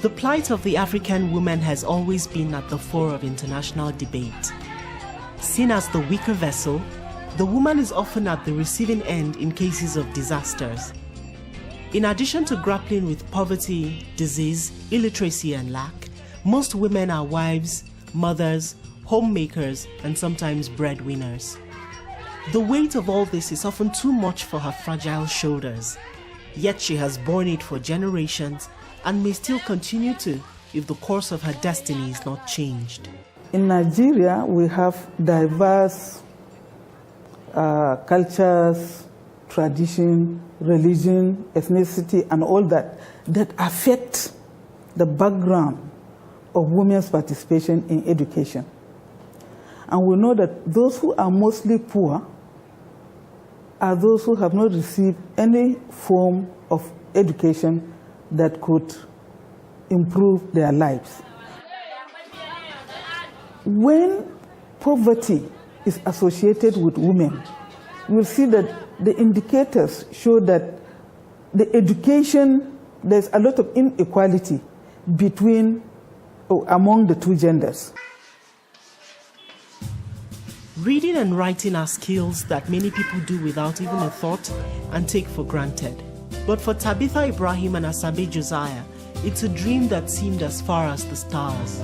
The plight of the African woman has always been at the fore of international debate. Seen as the weaker vessel, the woman is often at the receiving end in cases of disasters. In addition to grappling with poverty, disease, illiteracy, and lack, most women are wives, mothers, homemakers, and sometimes breadwinners. The weight of all this is often too much for her fragile shoulders. Yet she has borne it for generations and may still continue to if the course of her destiny is not changed. In Nigeria, we have diverse cultures, tradition, religion, ethnicity, and all that affect the background of women's participation in education. And we know that those who are mostly poor are those who have not received any form of education that could improve their lives. When poverty is associated with women, we'll see that the indicators show that the education, there's a lot of inequality among the two genders. Reading and writing are skills that many people do without even a thought and take for granted. But for Tabitha Ibrahim and Asabe Josiah, it's a dream that seemed as far as the stars.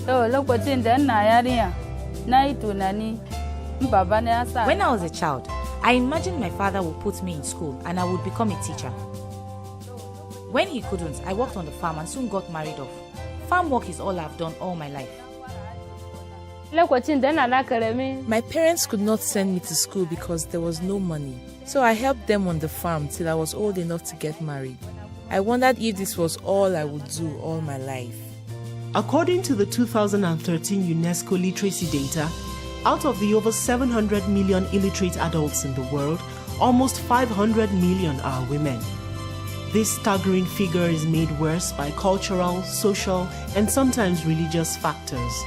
When I was a child, I imagined my father would put me in school and I would become a teacher. When he couldn't, I worked on the farm and soon got married off. Farm work is all I've done all my life. My parents could not send me to school because there was no money. So I helped them on the farm till I was old enough to get married. I wondered if this was all I would do all my life. According to the 2013 UNESCO literacy data, out of the over 700 million illiterate adults in the world, almost 500 million are women. This staggering figure is made worse by cultural, social, and sometimes religious factors.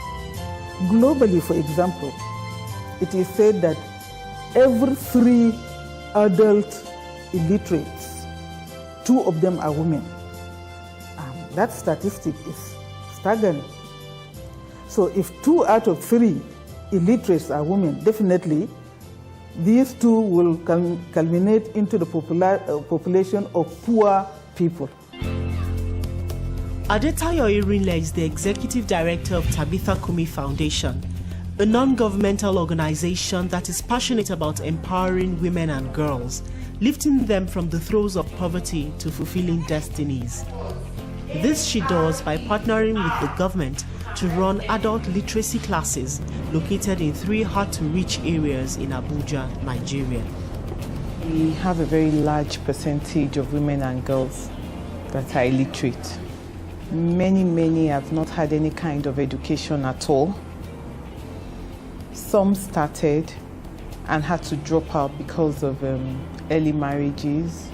Globally, for example, it is said that every 3 adult illiterates, 2 of them are women. That statistic is staggering. So if 2 out of 3 illiterates are women, definitely these 2 will culminate into the population of poor people. Adetayo Irinle is the executive director of Tabitha Cumi Foundation, a non-governmental organization that is passionate about empowering women and girls, lifting them from the throes of poverty to fulfilling destinies. This she does by partnering with the government to run adult literacy classes located in 3 hard-to-reach areas in Abuja, Nigeria. We have a very large percentage of women and girls that are illiterate. Many have not had any kind of education at all. Some started and had to drop out because of early marriages,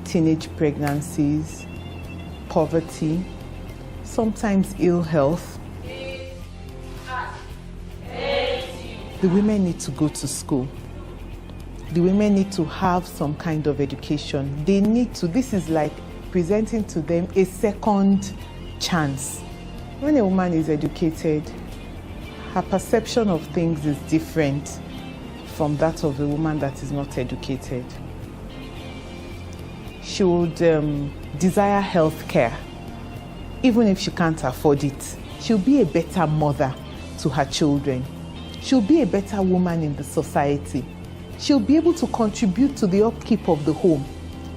teenage pregnancies, poverty, sometimes ill health. The women need to go to school. The women need to have some kind of education. They need to, this is like presenting to them a second chance. When a woman is educated, her perception of things is different from that of a woman that is not educated. She would desire health care, even if she can't afford it. She'll be a better mother to her children. She'll be a better woman in the society. She'll be able to contribute to the upkeep of the home.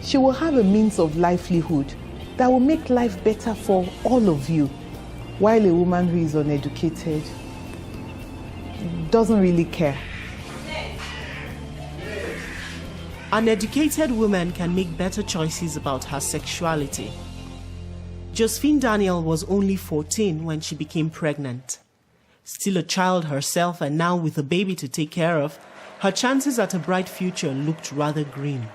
She will have a means of livelihood that will make life better for all of you. While a woman who is uneducated doesn't really care. An educated woman can make better choices about her sexuality. Josephine Daniel was only 14 when she became pregnant. Still a child herself and now with a baby to take care of, her chances at a bright future looked rather grim.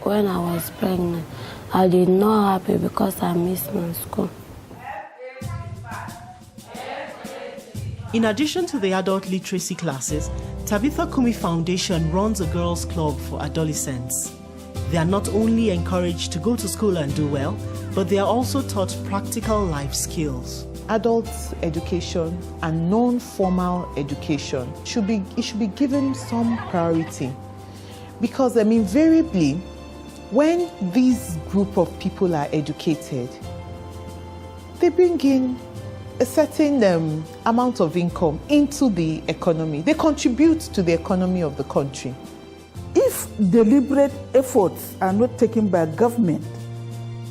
When I was pregnant, I did not happy because I missed my school. In addition to the adult literacy classes, Tabitha Cumi Foundation runs a girls' club for adolescents. They are not only encouraged to go to school and do well, but they are also taught practical life skills. Adult education and non-formal education should be given some priority, because invariably when this group of people are educated, they bring in a certain amount of income into the economy. They contribute to the economy of the country. If deliberate efforts are not taken by government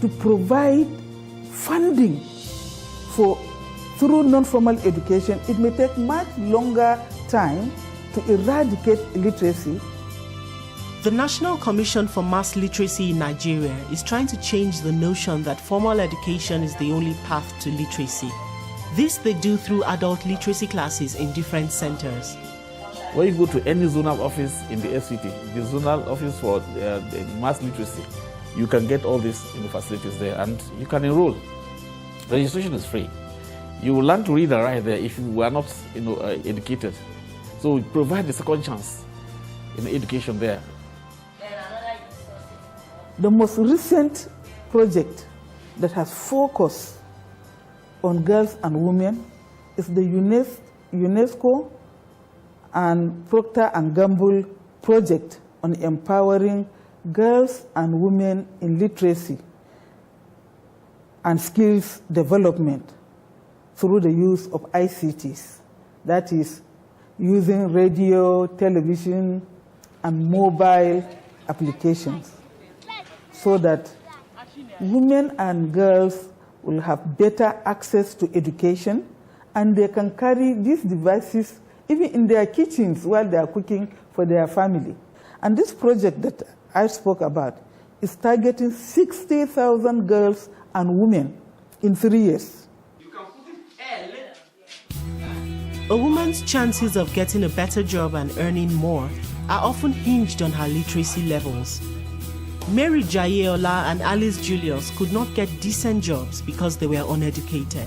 to provide funding through non-formal education, it may take much longer time to eradicate illiteracy. The National Commission for Mass Literacy in Nigeria is trying to change the notion that formal education is the only path to literacy. This they do through adult literacy classes in different centers. When you go to any zonal office in the FCT, the zonal office for the mass literacy, you can get all these facilities there and you can enroll. Registration is free. You will learn to read and write there if you were not educated. So we provide the second chance in education there. The most recent project that has focused on girls and women is the UNESCO and Procter & Gamble project on empowering girls and women in literacy and skills development through the use of ICTs, that is, using radio, television, and mobile applications, so that women and girls will have better access to education, and they can carry these devices even in their kitchens while they are cooking for their family. And this project that I spoke about is targeting 60,000 girls and women in 3 years. A woman's chances of getting a better job and earning more are often hinged on her literacy levels. Mary Jayeola and Alice Julius could not get decent jobs because they were uneducated.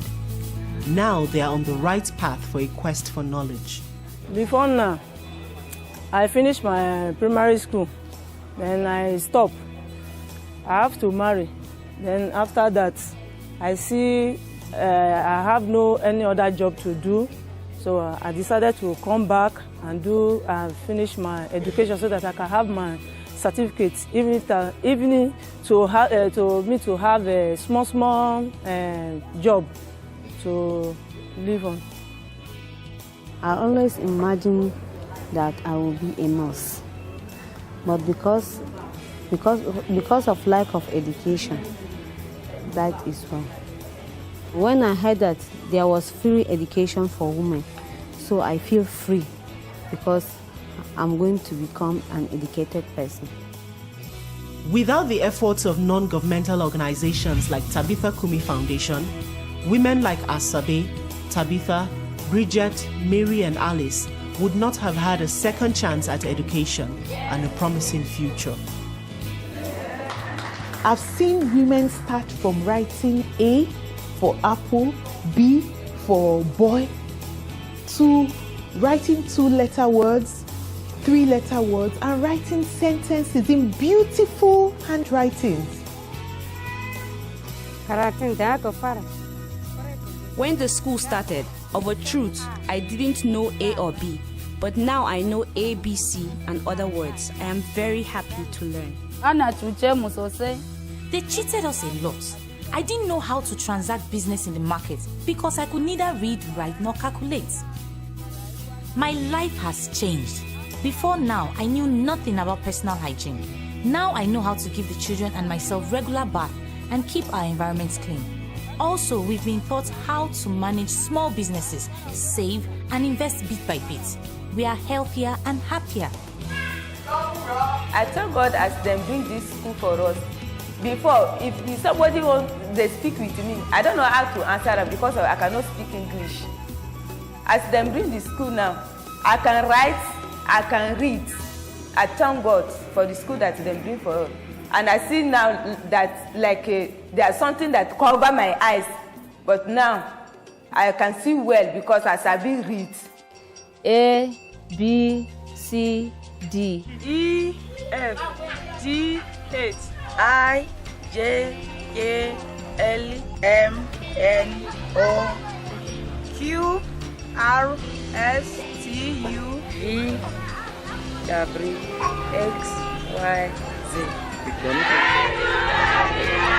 Now they are on the right path for a quest for knowledge. Before now, I finished my primary school, then I stopped. I have to marry. Then after that, I see I have no any other job to do. So I decided to come back and finish my education so that I can have my certificates, even to have a small job to live on. I always imagine that I will be a nurse, but because of lack of education, that is wrong. When I heard that there was free education for women, so I feel free because I'm going to become an educated person. Without the efforts of non-governmental organizations like Tabitha Cumi Foundation, women like Asabe, Tabitha, Bridget, Mary and Alice would not have had a second chance at education and a promising future. I've seen women start from writing A for apple, B for boy, to writing 2-letter words, 3-letter words, and writing sentences in beautiful handwritings. When the school started, of a truth, I didn't know A or B, but now I know A, B, C, and other words. I am very happy to learn. They cheated us a lot. I didn't know how to transact business in the market because I could neither read, write, nor calculate. My life has changed. Before now, I knew nothing about personal hygiene. Now I know how to give the children and myself regular bath and keep our environments clean. Also, we've been taught how to manage small businesses, save and invest bit by bit. We are healthier and happier. I thank God as them bring this school for us. Before, if somebody they speak with me, I don't know how to answer them because I cannot speak English. As them bring the school now, I can write, I can read. I thank God for the school that they bring for us. And I see now that there's something that cover my eyes, but now I can see well because I sabi read. A, B, C, D. E, F, G, H, I, J, K, LMNOQRSTUVWXYZ.